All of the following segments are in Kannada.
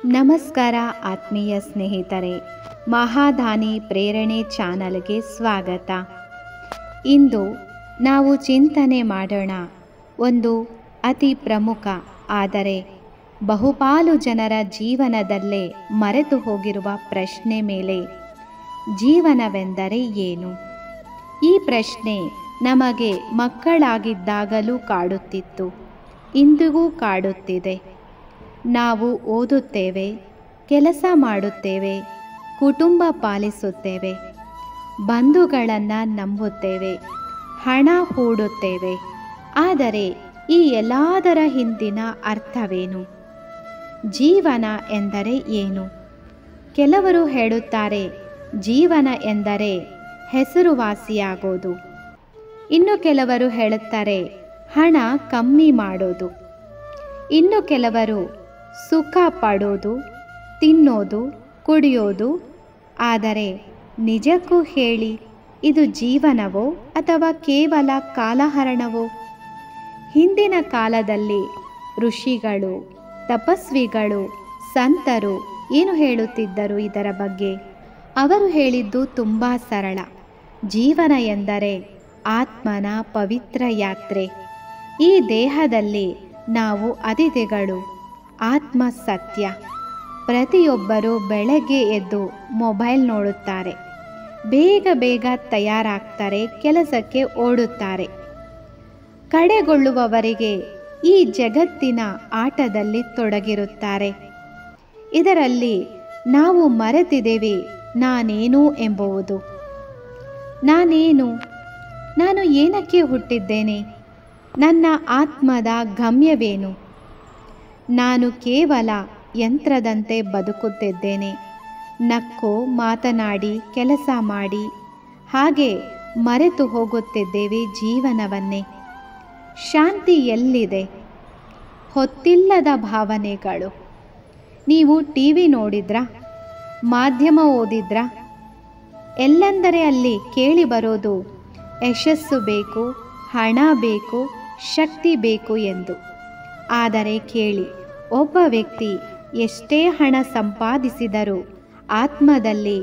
ನಮಸ್ಕಾರ ಆತ್ಮೀಯ ಸ್ನೇಹಿತರೆ, ಮಹಾದಾನಿ ಪ್ರೇರಣೆ ಚಾನಲ್ಗೆ ಸ್ವಾಗತ. ಇಂದು ನಾವು ಚಿಂತನೆ ಮಾಡೋಣ ಒಂದು ಅತಿ ಪ್ರಮುಖ ಆದರೆ ಬಹುಪಾಲು ಜನರ ಜೀವನದಲ್ಲೇ ಮರೆತು ಹೋಗಿರುವ ಪ್ರಶ್ನೆ ಮೇಲೆ. ಜೀವನವೆಂದರೆ ಏನು? ಈ ಪ್ರಶ್ನೆ ನಮಗೆ ಮಕ್ಕಳಾಗಿದ್ದಾಗಲೂ ಕಾಡುತ್ತಿತ್ತು, ಇಂದಿಗೂ ಕಾಡುತ್ತಿದೆ. ನಾವು ಓದುತ್ತೇವೆ, ಕೆಲಸ ಮಾಡುತ್ತೇವೆ, ಕುಟುಂಬ ಪಾಲಿಸುತ್ತೇವೆ, ಬಂಧುಗಳನ್ನು ನಂಬುತ್ತೇವೆ, ಹಣ ಹೂಡುತ್ತೇವೆ. ಆದರೆ ಈ ಎಲ್ಲದರ ಹಿಂದಿನ ಅರ್ಥವೇನು? ಜೀವನ ಎಂದರೆ ಏನು? ಕೆಲವರು ಹೇಳುತ್ತಾರೆ, ಜೀವನ ಎಂದರೆ ಹೆಸರುವಾಸಿಯಾಗೋದು. ಇನ್ನು ಕೆಲವರು ಹೇಳುತ್ತಾರೆ, ಹಣ ಕಮ್ಮಿ ಮಾಡೋದು. ಇನ್ನು ಕೆಲವರು ಸುಖ ಪಡೋದು, ತಿನ್ನೋದು, ಕುಡಿಯೋದು. ಆದರೆ ನಿಜಕ್ಕೂ ಹೇಳಿ, ಇದು ಜೀವನವೋ ಅಥವಾ ಕೇವಲ ಕಾಲಹರಣವೋ? ಹಿಂದಿನ ಕಾಲದಲ್ಲಿ ಋಷಿಗಳು, ತಪಸ್ವಿಗಳು, ಸಂತರು ಏನು ಹೇಳುತ್ತಿದ್ದರು ಇದರ ಬಗ್ಗೆ? ಅವರು ಹೇಳಿದ್ದು ತುಂಬ ಸರಳ. ಜೀವನ ಎಂದರೆ ಆತ್ಮನ ಪವಿತ್ರ ಯಾತ್ರೆ. ಈ ದೇಹದಲ್ಲಿ ನಾವು ಅತಿಥಿಗಳು. ಆತ್ಮ ಸತ್ಯ. ಪ್ರತಿಯೊಬ್ಬರೂ ಬೆಳಗ್ಗೆ ಎದ್ದು ಮೊಬೈಲ್ ನೋಡುತ್ತಾರೆ, ಬೇಗ ಬೇಗ ತಯಾರಾಗ್ತಾರೆ, ಕೆಲಸಕ್ಕೆ ಓಡುತ್ತಾರೆ. ಕಡೆಗೊಳ್ಳುವವರೆಗೆ ಈ ಜಗತ್ತಿನ ಆಟದಲ್ಲಿ ತೊಡಗಿರುತ್ತಾರೆ. ಇದರಲ್ಲಿ ನಾವು ಮರೆತಿದ್ದೇವೆ ನಾನೇನು ಎಂಬುವುದು. ನಾನೇನು? ನಾನು ಏನಕ್ಕೆ ಹುಟ್ಟಿದ್ದೇನೆ? ನನ್ನ ಆತ್ಮದ ಗಮ್ಯವೇನು? ನಾನು ಕೇವಲ ಯಂತ್ರದಂತೆ ಬದುಕುತ್ತಿದ್ದೇನೆ. ನಕ್ಕು ಮಾತನಾಡಿ ಕೆಲಸ ಮಾಡಿ ಹಾಗೆ ಮರೆತು ಹೋಗುತ್ತಿದ್ದೇವೆ ಜೀವನವನ್ನೇ. ಶಾಂತಿ ಎಲ್ಲಿದೆ? ಹೊತ್ತಿಲ್ಲದ ಭಾವನೆಗಳು. ನೀವು ಟಿವಿ ನೋಡಿದ್ರಾ? ಮಾಧ್ಯಮ ಓದಿದ್ರಾ? ಎಲ್ಲೆಂದರೆ ಅಲ್ಲಿ ಕೇಳಿ ಬರೋದು ಯಶಸ್ಸು ಬೇಕು, ಹಣ ಬೇಕು, ಶಕ್ತಿ ಬೇಕು ಎಂದು. ಆದರೆ ಕೇಳಿ, ಒಬ್ಬ ವ್ಯಕ್ತಿ ಎಷ್ಟೇ ಹಣ ಸಂಪಾದಿಸಿದರೂ ಆತ್ಮದಲ್ಲಿ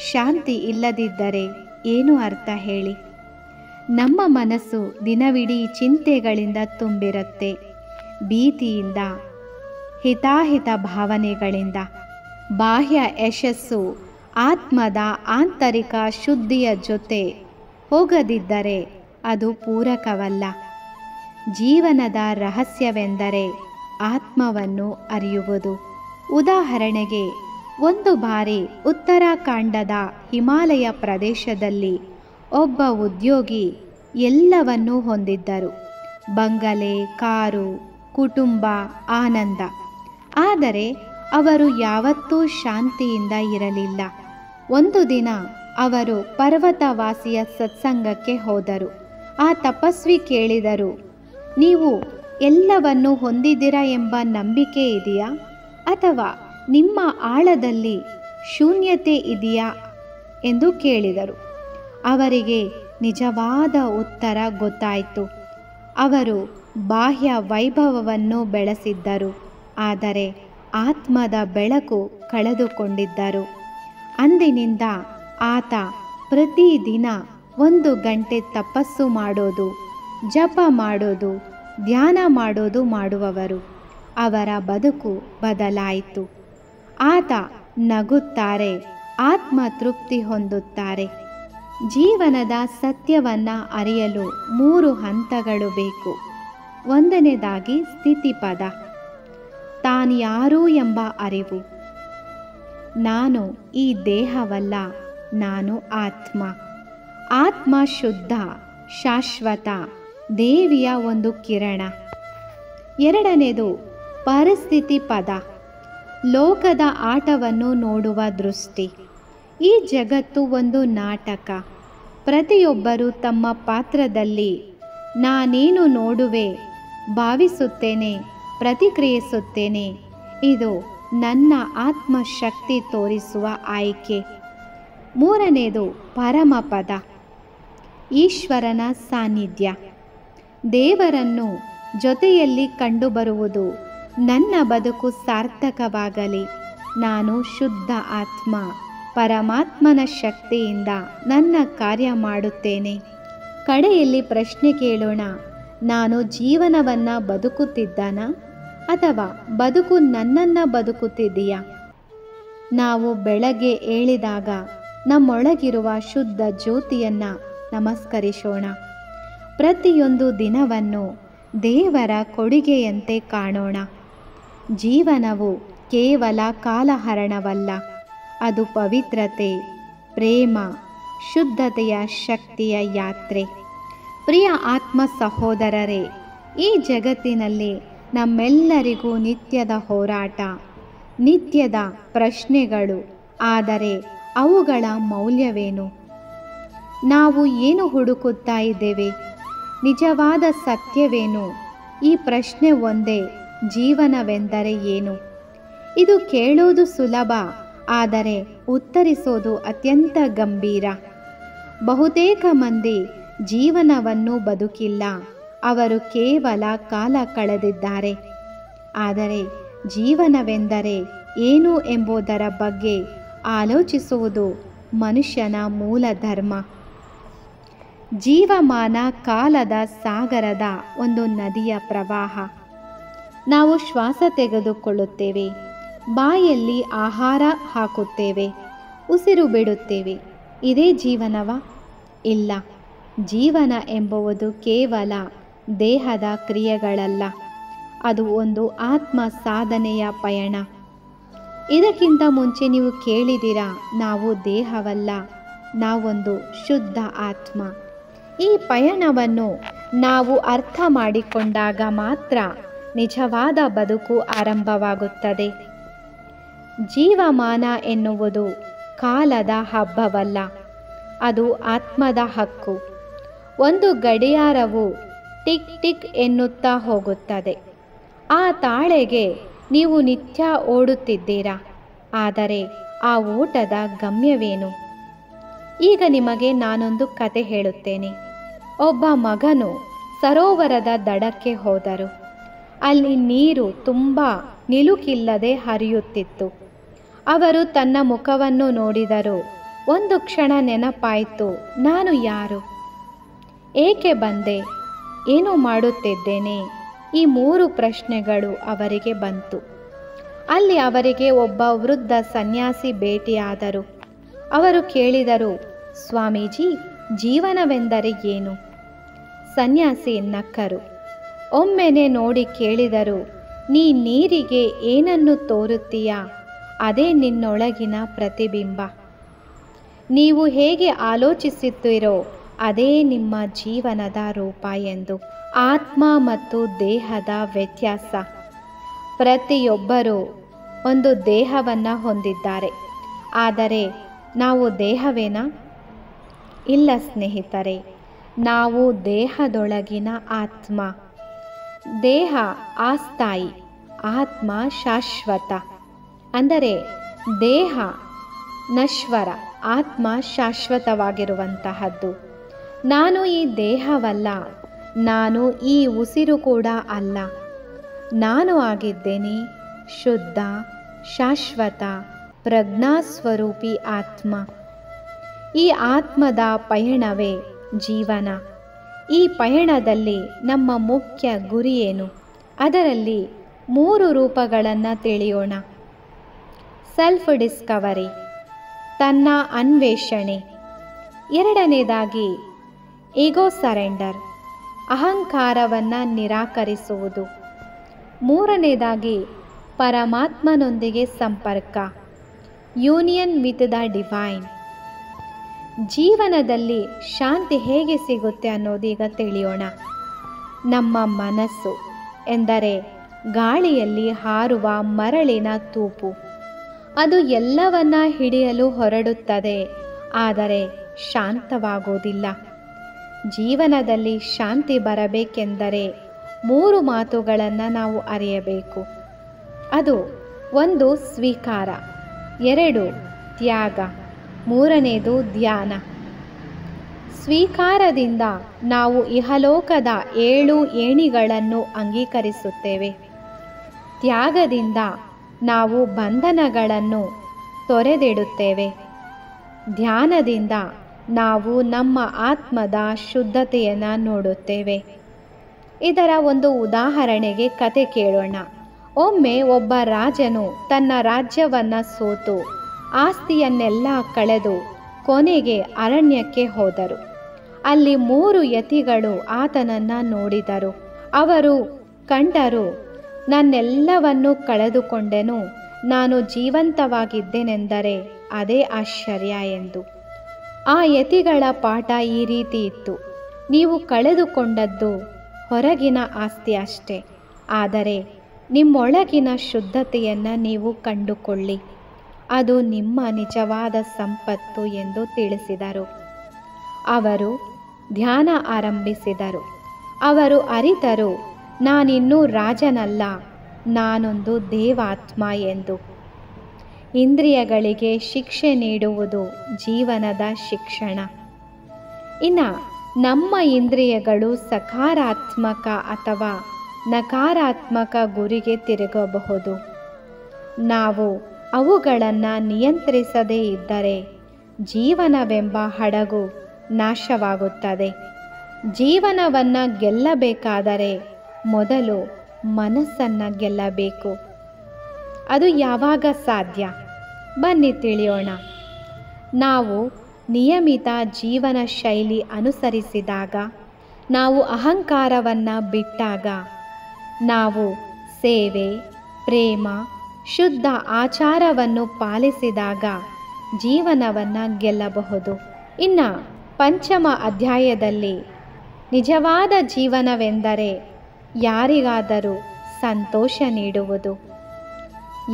ಶಾಂತಿ ಇಲ್ಲದಿದ್ದರೆ ಏನು ಅರ್ಥ ಹೇಳಿ? ನಮ್ಮ ಮನಸ್ಸು ದಿನವಿಡೀ ಚಿಂತೆಗಳಿಂದ ತುಂಬಿರುತ್ತೆ, ಭೀತಿಯಿಂದ, ಹಿತಾಹಿತ ಭಾವನೆಗಳಿಂದ. ಬಾಹ್ಯ ಯಶಸ್ಸು ಆತ್ಮದ ಆಂತರಿಕ ಶುದ್ಧಿಯ ಜೊತೆ ಹೋಗದಿದ್ದರೆ ಅದು ಪೂರಕವಲ್ಲ. ಜೀವನದ ರಹಸ್ಯವೆಂದರೆ ಆತ್ಮವನ್ನು ಅರಿಯುವುದು. ಉದಾಹರಣೆಗೆ, ಒಂದು ಬಾರಿ ಉತ್ತರಾಖಂಡದ ಹಿಮಾಲಯ ಪ್ರದೇಶದಲ್ಲಿ ಒಬ್ಬ ಉದ್ಯೋಗಿ ಎಲ್ಲವನ್ನೂ ಹೊಂದಿದ್ದರು. ಬಂಗಲೆ, ಕಾರು, ಕುಟುಂಬ, ಆನಂದ. ಆದರೆ ಅವರು ಯಾವತ್ತೂ ಶಾಂತಿಯಿಂದ ಇರಲಿಲ್ಲ. ಒಂದು ದಿನ ಅವರು ಪರ್ವತವಾಸಿಯ ಸತ್ಸಂಗಕ್ಕೆ ಹೋದರು. ಆ ತಪಸ್ವಿ ಕೇಳಿದರು, ನೀವು ಎಲ್ಲವನ್ನೂ ಹೊಂದಿದ್ದೀರಾ ಎಂಬ ನಂಬಿಕೆ ಇದೆಯಾ? ಅಥವಾ ನಿಮ್ಮ ಆಳದಲ್ಲಿ ಶೂನ್ಯತೆ ಇದೆಯಾ ಎಂದು ಕೇಳಿದರು. ಅವರಿಗೆ ನಿಜವಾದ ಉತ್ತರ ಗೊತ್ತಾಯಿತು. ಅವರು ಬಾಹ್ಯ ವೈಭವವನ್ನು ಬೆಳೆಸಿದ್ದರು, ಆದರೆ ಆತ್ಮದ ಬೆಳಕು ಕಳೆದುಕೊಂಡಿದ್ದರು. ಅಂದಿನಿಂದ ಆತ ಪ್ರತಿದಿನ 1 ಗಂಟೆ ತಪಸ್ಸು ಮಾಡೋದು, ಜಪ ಮಾಡೋದು, ಧ್ಯಾನ ಮಾಡೋದು ಮಾಡುವವರು. ಅವರ ಬದುಕು ಬದಲಾಯಿತು. ಆತ ನಗುತ್ತಾರೆ, ಆತ್ಮ ತೃಪ್ತಿ ಹೊಂದುತ್ತಾರೆ. ಜೀವನದ ಸತ್ಯವನ್ನು ಅರಿಯಲು 3 ಹಂತಗಳು ಬೇಕು. ಒಂದನೇದಾಗಿ ಸ್ಥಿತಿಪದ, ತಾನ್ಯಾರು ಎಂಬ ಅರಿವು. ನಾನು ಈ ದೇಹವಲ್ಲ, ನಾನು ಆತ್ಮ. ಆತ್ಮ ಶುದ್ಧ, ಶಾಶ್ವತ, ದೇವಿಯ ಒಂದು ಕಿರಣ. ಎರಡನೇದು ಪರಿಸ್ಥಿತಿ ಪದ, ಲೋಕದ ಆಟವನ್ನು ನೋಡುವ ದೃಷ್ಟಿ. ಈ ಜಗತ್ತು ಒಂದು ನಾಟಕ. ಪ್ರತಿಯೊಬ್ಬರೂ ತಮ್ಮ ಪಾತ್ರದಲ್ಲಿ ನಾನೇನು ನೋಡುವೆ, ಭಾವಿಸುತ್ತೇನೆ, ಪ್ರತಿಕ್ರಿಯಿಸುತ್ತೇನೆ. ಇದು ನನ್ನ ಆತ್ಮಶಕ್ತಿ ತೋರಿಸುವ ಆಯ್ಕೆ. ಮೂರನೇದು ಪರಮಪದ, ಈಶ್ವರನ ಸಾನ್ನಿಧ್ಯ. ದೇವರನ್ನು ಜೊತೆಯಲ್ಲಿ ಕಂಡುಬರುವುದು ನನ್ನ ಬದುಕು ಸಾರ್ಥಕವಾಗಲಿ, ನಾನು ಶುದ್ಧ ಆತ್ಮ, ಪರಮಾತ್ಮನ ಶಕ್ತಿಯಿಂದ ನನ್ನ ಕಾರ್ಯ ಮಾಡುತ್ತೇನೆ. ಕಡೆಯಲ್ಲಿ ಪ್ರಶ್ನೆ ಕೇಳೋಣ, ನಾನು ಜೀವನವನ್ನು ಬದುಕುತ್ತಿದ್ದಾನಾ ಅಥವಾ ಬದುಕು ನನ್ನನ್ನು ಬದುಕುತ್ತಿದೆಯಾ? ನಾವು ಬೆಳಗ್ಗೆ ಏಳಿದಾಗ ನಮ್ಮೊಳಗಿರುವ ಶುದ್ಧ ಜ್ಯೋತಿಯನ್ನು ನಮಸ್ಕರಿಸೋಣ. ಪ್ರತಿಯೊಂದು ದಿನವನ್ನು ದೇವರ ಕೊಡುಗೆಯಂತೆ ಕಾಣೋಣ. ಜೀವನವು ಕೇವಲ ಕಾಲಹರಣವಲ್ಲ, ಅದು ಪವಿತ್ರತೆ, ಪ್ರೇಮ, ಶುದ್ಧತೆಯ ಶಕ್ತಿಯ ಯಾತ್ರೆ. ಪ್ರಿಯ ಆತ್ಮ ಸಹೋದರರೇ, ಈ ಜಗತ್ತಿನಲ್ಲಿ ನಮ್ಮೆಲ್ಲರಿಗೂ ನಿತ್ಯದ ಹೋರಾಟ, ನಿತ್ಯದ ಪ್ರಶ್ನೆಗಳು. ಆದರೆ ಅವುಗಳ ಮೌಲ್ಯವೇನು? ನಾವು ಏನು ಹುಡುಕುತ್ತಾ ಇದ್ದೇವೆ? ನಿಜವಾದ ಸತ್ಯವೇನು? ಈ ಪ್ರಶ್ನೆ ಒಂದೇ, ಜೀವನವೆಂದರೆ ಏನು? ಇದು ಕೇಳೋದು ಸುಲಭ, ಆದರೆ ಉತ್ತರಿಸೋದು ಅತ್ಯಂತ ಗಂಭೀರ. ಬಹುತೇಕ ಮಂದಿ ಜೀವನವನ್ನು ಬದುಕಿಲ್ಲ, ಅವರು ಕೇವಲ ಕಾಲ ಕಳೆದಿದ್ದಾರೆ. ಆದರೆ ಜೀವನವೆಂದರೆ ಏನು ಎಂಬುದರ ಬಗ್ಗೆ ಆಲೋಚಿಸುವುದು ಮನುಷ್ಯನ ಮೂಲ ಧರ್ಮ. ಜೀವಮಾನ ಕಾಲದ ಸಾಗರದ ಒಂದು ನದಿಯ ಪ್ರವಾಹ. ನಾವು ಶ್ವಾಸ ತೆಗೆದುಕೊಳ್ಳುತ್ತೇವೆ, ಬಾಯಲ್ಲಿ ಆಹಾರ ಹಾಕುತ್ತೇವೆ, ಉಸಿರು ಬಿಡುತ್ತೇವೆ. ಇದೇ ಜೀವನವಾ? ಇಲ್ಲ. ಜೀವನ ಎಂಬುದು ಕೇವಲ ದೇಹದ ಕ್ರಿಯೆಗಳಲ್ಲ, ಅದು ಒಂದು ಆತ್ಮ ಸಾಧನೆಯ ಪಯಣ. ಇದಕ್ಕಿಂತ ಮುಂಚೆ ನೀವು ಕೇಳಿದಿರಾ, ನಾವು ದೇಹವಲ್ಲ, ನಾವೊಂದು ಶುದ್ಧ ಆತ್ಮ. ಈ ಪಯಣವನ್ನು ನಾವು ಅರ್ಥ ಮಾಡಿಕೊಂಡಾಗ ಮಾತ್ರ ನಿಜವಾದ ಬದುಕು ಆರಂಭವಾಗುತ್ತದೆ. ಜೀವಮಾನ ಎನ್ನುವುದು ಕಾಲದ ಹಬ್ಬವಲ್ಲ, ಅದು ಆತ್ಮದ ಹಕ್ಕು. ಒಂದು ಗಡಿಯಾರವು ಟಿಕ್ ಟಿಕ್ ಎನ್ನುತ್ತಾ ಹೋಗುತ್ತದೆ. ಆ ತಾಳೆಗೆ ನೀವು ನಿತ್ಯ ಓಡುತ್ತಿದ್ದೀರಾ, ಆದರೆ ಆ ಓಟದ ಗಮ್ಯವೇನು? ಈಗ ನಿಮಗೆ ನಾನೊಂದು ಕತೆ ಹೇಳುತ್ತೇನೆ. ಒಬ್ಬ ಮಗನು ಸರೋವರದ ದಡಕ್ಕೆ ಹೋದರು. ಅಲ್ಲಿ ನೀರು ತುಂಬ ನಿಲುಕಿಲ್ಲದೆ ಹರಿಯುತ್ತಿತ್ತು. ಅವರು ತನ್ನ ಮುಖವನ್ನು ನೋಡಿದರು. ಒಂದು ಕ್ಷಣ ನೆನಪಾಯಿತು, ನಾನು ಯಾರು? ಏಕೆ ಬಂದೆ? ಏನು ಮಾಡುತ್ತಿದ್ದೇನೆ? ಈ 3 ಪ್ರಶ್ನೆಗಳು ಅವರಿಗೆ ಬಂತು. ಅಲ್ಲಿ ಅವರಿಗೆ ಒಬ್ಬ ವೃದ್ಧ ಸನ್ಯಾಸಿ ಭೇಟಿಯಾದರು. ಅವರು ಕೇಳಿದರು, ಸ್ವಾಮೀಜಿ, ಜೀವನವೆಂದರೆ ಏನು? ಸನ್ಯಾಸಿ ನಕ್ಕರು. ಒಮ್ಮೆನೆ ನೋಡಿ ಕೇಳಿದರು, ನೀ ನೀರಿಗೆ ಏನನ್ನು ತೋರುತ್ತೀಯಾ, ಅದೇ ನಿನ್ನೊಳಗಿನ ಪ್ರತಿಬಿಂಬ. ನೀವು ಹೇಗೆ ಆಲೋಚಿಸುತ್ತೀರೋ ಅದೇ ನಿಮ್ಮ ಜೀವನದ ರೂಪ ಎಂದು. ಆತ್ಮ ಮತ್ತು ದೇಹದ ವ್ಯತ್ಯಾಸ. ಪ್ರತಿಯೊಬ್ಬರೂ ಒಂದು ದೇಹವನ್ನು ಹೊಂದಿದ್ದಾರೆ, ಆದರೆ ನಾವು ದೇಹವೇನಾ? ಇಲ್ಲ ಸ್ನೇಹಿತರೆ, ನಾವು ದೇಹದೊಳಗಿನ ಆತ್ಮ. ದೇಹ ಅಸ್ಥಾಯಿ, ಆತ್ಮ ಶಾಶ್ವತ. ಅಂದರೆ ದೇಹ ನಶ್ವರ, ಆತ್ಮ ಶಾಶ್ವತವಾಗಿರುವಂತಹದ್ದು. ನಾನು ಈ ದೇಹವಲ್ಲ, ನಾನು ಈ ಉಸಿರು ಕೂಡ ಅಲ್ಲ. ನಾನು ಆಗಿದ್ದೇನೆ ಶುದ್ಧ, ಶಾಶ್ವತ, ಪ್ರಜ್ಞಾಸ್ವರೂಪಿ ಆತ್ಮ. ಈ ಆತ್ಮದ ಪಯಣವೇ ಜೀವನ. ಈ ಪಯಣದಲ್ಲಿ ನಮ್ಮ ಮುಖ್ಯ ಗುರಿಯೇನು? ಅದರಲ್ಲಿ 3 ರೂಪಗಳನ್ನು ತಿಳಿಯೋಣ. ಸೆಲ್ಫ್ ಡಿಸ್ಕವರಿ, ತನ್ನ ಅನ್ವೇಷಣೆ. ಎರಡನೇದಾಗಿ ಈಗೋ ಸರೆಂಡರ್, ಅಹಂಕಾರವನ್ನು ನಿರಾಕರಿಸುವುದು. ಮೂರನೇದಾಗಿ ಪರಮಾತ್ಮನೊಂದಿಗೆ ಸಂಪರ್ಕ, ಯೂನಿಯನ್ ವಿತ್ ದ ಡಿವೈನ್. ಜೀವನದಲ್ಲಿ ಶಾಂತಿ ಹೇಗೆ ಸಿಗುತ್ತೆ ಅನ್ನೋದೀಗ ತಿಳಿಯೋಣ. ನಮ್ಮ ಮನಸ್ಸು ಎಂದರೆ ಗಾಳಿಯಲ್ಲಿ ಹಾರುವ ಮರಳಿನ ತೂಪು. ಅದು ಎಲ್ಲವನ್ನ ಹಿಡಿಯಲು ಹೊರಡುತ್ತದೆ, ಆದರೆ ಶಾಂತವಾಗೋದಿಲ್ಲ. ಜೀವನದಲ್ಲಿ ಶಾಂತಿ ಬರಬೇಕೆಂದರೆ 3 ಮಾತುಗಳನ್ನು ನಾವು ಅರಿಯಬೇಕು. ಅದು 1 ಸ್ವೀಕಾರ, 2 ತ್ಯಾಗ, 3ನೇದು ಧ್ಯಾನ. ಸ್ವೀಕಾರದಿಂದ ನಾವು ಇಹಲೋಕದ 7 ಏಣಿಗಳನ್ನು ಅಂಗೀಕರಿಸುತ್ತೇವೆ. ತ್ಯಾಗದಿಂದ ನಾವು ಬಂಧನಗಳನ್ನು ತೊರೆದಿಡುತ್ತೇವೆ. ಧ್ಯಾನದಿಂದ ನಾವು ನಮ್ಮ ಆತ್ಮದ ಶುದ್ಧತೆಯನ್ನು ನೋಡುತ್ತೇವೆ. ಇದರ ಒಂದು ಉದಾಹರಣೆಗೆ ಕತೆ ಕೇಳೋಣ. ಒಮ್ಮೆ ಒಬ್ಬ ರಾಜನು ತನ್ನ ರಾಜ್ಯವನ್ನು ಸೋತು ಆಸ್ತಿಯನ್ನೆಲ್ಲ ಕಳೆದು ಕೊನೆಗೆ ಅರಣ್ಯಕ್ಕೆ ಹೋದರು. ಅಲ್ಲಿ 3 ಯತಿಗಳು ಆತನನ್ನು ನೋಡಿದರು. ಅವರು ಕಂಡರು, ನನ್ನೆಲ್ಲವನ್ನೂ ಕಳೆದುಕೊಂಡೆನು, ನಾನು ಜೀವಂತವಾಗಿದ್ದೇನೆಂದರೆ ಅದೇ ಆಶ್ಚರ್ಯ ಎಂದು. ಆ ಯತಿಗಳ ಪಾಠ ಈ ರೀತಿ ಇತ್ತು: ನೀವು ಕಳೆದುಕೊಂಡದ್ದು ಹೊರಗಿನ ಆಸ್ತಿ ಅಷ್ಟೇ, ಆದರೆ ನಿಮ್ಮೊಳಗಿನ ಶುದ್ಧತೆಯನ್ನು ನೀವು ಕಂಡುಕೊಳ್ಳಿ, ಅದು ನಿಮ್ಮ ನಿಜವಾದ ಸಂಪತ್ತು ಎಂದು ತಿಳಿಸಿದರು. ಅವರು ಧ್ಯಾನ ಆರಂಭಿಸಿದರು. ಅವರು ಅರಿತರು, ನಾನಿನ್ನೂ ರಾಜನಲ್ಲ, ನಾನೊಂದು ದೇವಾತ್ಮ ಎಂದು. ಇಂದ್ರಿಯಗಳಿಗೆ ಶಿಕ್ಷೆ ನೀಡುವುದು ಜೀವನದ ಶಿಕ್ಷಣ. ಇನ್ನು ನಮ್ಮ ಇಂದ್ರಿಯಗಳು ಸಕಾರಾತ್ಮಕ ಅಥವಾ ನಕಾರಾತ್ಮಕ ಗುರಿಗೆ ತಿರುಗಬಹುದು. ನಾವು ಅವುಗಳನ್ನು ನಿಯಂತ್ರಿಸದೇ ಇದ್ದರೆ ಜೀವನವೆಂಬ ಹಡಗು ನಾಶವಾಗುತ್ತದೆ. ಜೀವನವನ್ನು ಗೆಲ್ಲಬೇಕಾದರೆ ಮೊದಲು ಮನಸ್ಸನ್ನು ಗೆಲ್ಲಬೇಕು. ಅದು ಯಾವಾಗ ಸಾಧ್ಯ? ಬನ್ನಿ ತಿಳಿಯೋಣ. ನಾವು ನಿಯಮಿತ ಜೀವನ ಶೈಲಿ ಅನುಸರಿಸಿದಾಗ, ನಾವು ಅಹಂಕಾರವನ್ನು ಬಿಟ್ಟಾಗ, ನಾವು ಸೇವೆ, ಪ್ರೇಮ, ಶುದ್ಧ ಆಚಾರವನ್ನು ಪಾಲಿಸಿದಾಗ ಜೀವನವನ್ನು ಗೆಲ್ಲಬಹುದು. ಇನ್ನು ಪಂಚಮ ಅಧ್ಯಾಯದಲ್ಲಿ ನಿಜವಾದ ಜೀವನವೆಂದರೆ ಯಾರಿಗಾದರೂ ಸಂತೋಷ ನೀಡುವುದು,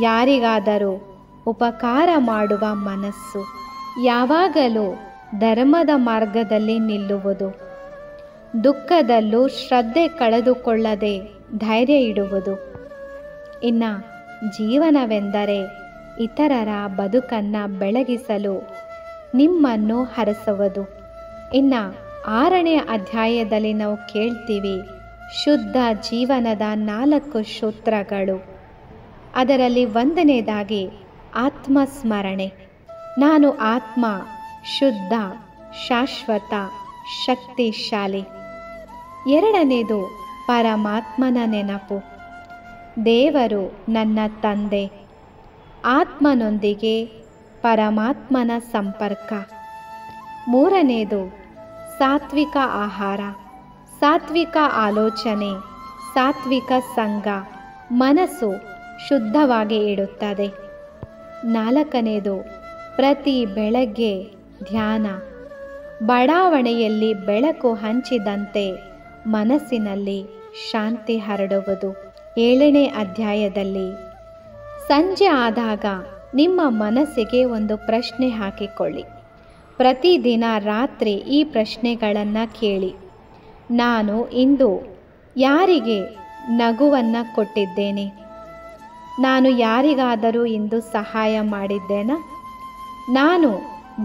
ಯಾರಿಗಾದರೂ ಉಪಕಾರ ಮಾಡುವ ಮನಸ್ಸು, ಯಾವಾಗಲೂ ಧರ್ಮದ ಮಾರ್ಗದಲ್ಲಿ ನಿಲ್ಲುವುದು, ದುಃಖದಲ್ಲೂ ಶ್ರದ್ಧೆ ಕಳೆದುಕೊಳ್ಳದೆ ಧೈರ್ಯ ಇಡುವುದು. ಇನ್ನು ಜೀವನವೆಂದರೆ ಇತರರ ಬದುಕನ್ನು ಬೆಳಗಿಸಲು ನಿಮ್ಮನ್ನು ಹರಸುವುದು. ಇನ್ನು 6ನೇ ಅಧ್ಯಾಯದಲ್ಲಿ ನಾವು ಕೇಳ್ತೀವಿ ಶುದ್ಧ ಜೀವನದ 4 ಸೂತ್ರಗಳು. ಅದರಲ್ಲಿ 1ನೇದಾಗಿ ಆತ್ಮಸ್ಮರಣೆ. ನಾನು ಆತ್ಮ, ಶುದ್ಧ, ಶಾಶ್ವತ, ಶಕ್ತಿಶಾಲಿ. 2ನೇದು ಪರಮಾತ್ಮನ ನೆನಪು. ದೇವರು ನನ್ನ ತಂದೆ. ಆತ್ಮನೊಂದಿಗೆ ಪರಮಾತ್ಮನ ಸಂಪರ್ಕ. 3ನೇದು ಸಾತ್ವಿಕ ಆಹಾರ, ಸಾತ್ವಿಕ ಆಲೋಚನೆ, ಸಾತ್ವಿಕ ಸಂಘ ಮನಸ್ಸು ಶುದ್ಧವಾಗಿ ಇಡುತ್ತದೆ. 4ನೇದು ಪ್ರತಿ ಬೆಳಗ್ಗೆ ಧ್ಯಾನ. ಬಡಾವಣೆಯಲ್ಲಿ ಬೆಳಕು ಹಂಚಿದಂತೆ ಮನಸ್ಸಿನಲ್ಲಿ ಶಾಂತಿ ಹರಡುವುದು. 7ನೇ ಅಧ್ಯಾಯದಲ್ಲಿ ಸಂಜೆ ಆದಾಗ ನಿಮ್ಮ ಮನಸ್ಸಿಗೆ ಒಂದು ಪ್ರಶ್ನೆ ಹಾಕಿಕೊಳ್ಳಿ. ಪ್ರತಿದಿನ ರಾತ್ರಿ ಈ ಪ್ರಶ್ನೆಗಳನ್ನು ಕೇಳಿ. ನಾನು ಇಂದು ಯಾರಿಗೆ ನಗುವನ್ನು ಕೊಟ್ಟಿದ್ದೇನೆ? ನಾನು ಯಾರಿಗಾದರೂ ಇಂದು ಸಹಾಯ ಮಾಡಿದ್ದೇನಾ? ನಾನು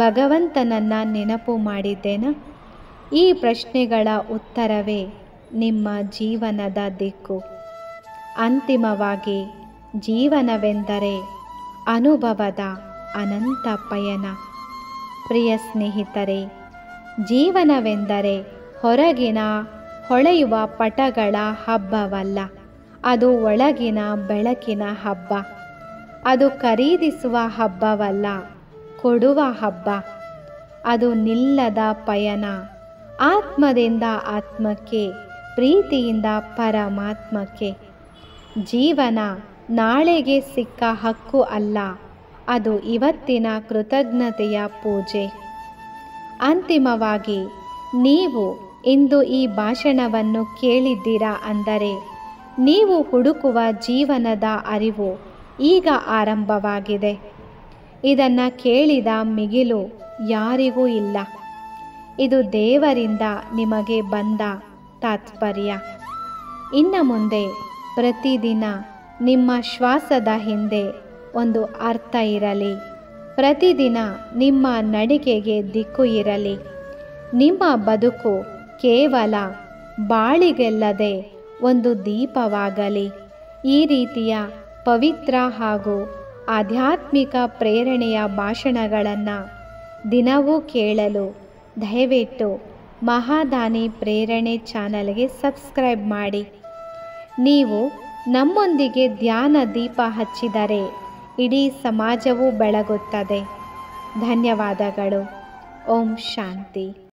ಭಗವಂತನನ್ನು ನೆನಪು ಮಾಡಿದ್ದೇನಾ? ಈ ಪ್ರಶ್ನೆಗಳ ಉತ್ತರವೇ ನಿಮ್ಮ ಜೀವನದ ದಿಕ್ಕು. ಅಂತಿಮವಾಗಿ ಜೀವನವೆಂದರೆ ಅನುಭವದ ಅನಂತ ಪಯಣ. ಪ್ರಿಯ ಸ್ನೇಹಿತರೆ, ಜೀವನವೆಂದರೆ ಹೊರಗಿನ ಹೊಳೆಯುವ ಪಟಗಳ ಹಬ್ಬವಲ್ಲ, ಅದು ಒಳಗಿನ ಬೆಳಕಿನ ಹಬ್ಬ. ಅದು ಖರೀದಿಸುವ ಹಬ್ಬವಲ್ಲ, ಕೊಡುವ ಹಬ್ಬ. ಅದು ನಿಲ್ಲದ ಪಯಣ. ಆತ್ಮದಿಂದ ಆತ್ಮಕ್ಕೆ, ಪ್ರೀತಿಯಿಂದ ಪರಮಾತ್ಮಕ್ಕೆ. ಜೀವನ ನಾಳೆಗೆ ಸಿಕ್ಕ ಹಕ್ಕು ಅಲ್ಲ, ಅದು ಇವತ್ತಿನ ಕೃತಜ್ಞತೆಯ ಪೂಜೆ. ಅಂತಿಮವಾಗಿ ನೀವು ಇಂದು ಈ ಭಾಷಣವನ್ನು ಕೇಳಿದ್ದೀರಾ ಅಂದರೆ ನೀವು ಹುಡುಕುವ ಜೀವನದ ಅರಿವು ಈಗ ಆರಂಭವಾಗಿದೆ. ಇದನ್ನು ಕೇಳಿದ ಮಿಗಿಲು ಯಾರಿಗೂ ಇಲ್ಲ. ಇದು ದೇವರಿಂದ ನಿಮಗೆ ಬಂದ ತಾತ್ಪರ್ಯ. ಇನ್ನು ಮುಂದೆ ಪ್ರತಿದಿನ ನಿಮ್ಮ ಶ್ವಾಸದ ಹಿಂದೆ ಒಂದು ಅರ್ಥ ಇರಲಿ. ಪ್ರತಿದಿನ ನಿಮ್ಮ ನಡಿಗೆಗೆ ದಿಕ್ಕು ಇರಲಿ. ನಿಮ್ಮ ಬದುಕು ಕೇವಲ ಬಾಳಿಗೆಲ್ಲದೆ ಒಂದು ದೀಪವಾಗಲಿ. ಈ ರೀತಿಯ ಪವಿತ್ರ ಹಾಗೂ ಆಧ್ಯಾತ್ಮಿಕ ಪ್ರೇರಣೆಯ ಭಾಷಣಗಳನ್ನು ದಿನವೂ ಕೇಳಲು ದಯವಿಟ್ಟು ಮಹಾದಾನಿ ಪ್ರೇರಣೆ ಚಾನಲ್ಗೆ ಸಬ್ಸ್ಕ್ರೈಬ್ ಮಾಡಿ. ನೀವು ನಮ್ಮೊಂದಿಗೆ ಧ್ಯಾನ ದೀಪ ಹಚ್ಚಿದರೆ ಇಡೀ ಸಮಾಜವೂ ಬೆಳಗುತ್ತದೆ. ಧನ್ಯವಾದಗಳು. ಓಂ ಶಾಂತಿ.